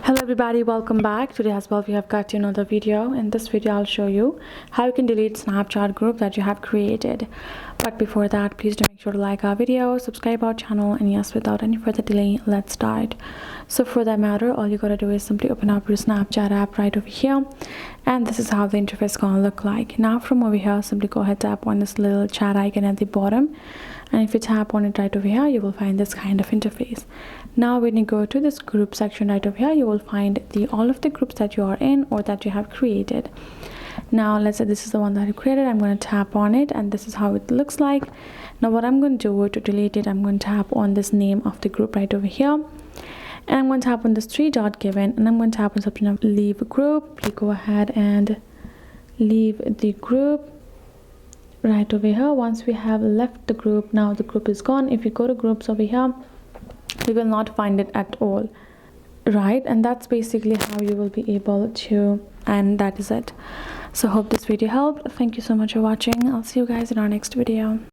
Hello everybody, welcome back. Today as well we have got you another video. In this video I'll show you how you can delete Snapchat group that you have created. But before that, please do make sure to like our video, subscribe our channel, and yes, without any further delay, let's start. So for that matter, all you gotta do is simply open up your Snapchat app right over here, and this is how the interface is gonna look like. Now from over here, simply go ahead, tap on this little chat icon at the bottom, and if you tap on it right over here, you will find this kind of interface. Now when you go to this group section right over here, you will find all of the groups that you are in or that you have created. Now let's say this is the one that I created. I'm going to tap on it, and this is how it looks like. Now what I'm going to do to delete it, I'm going to tap on this name of the group right over here, and I'm going to tap on this three dot given, and I'm going to tap on something of leave group. Please go ahead and leave the group right over here. Once we have left the group, now the group is gone. If you go to groups over here, we will not find it at all, right? And that's basically how you will be able to, and that is it. So hope this video helped. Thank you so much for watching. I'll see you guys in our next video.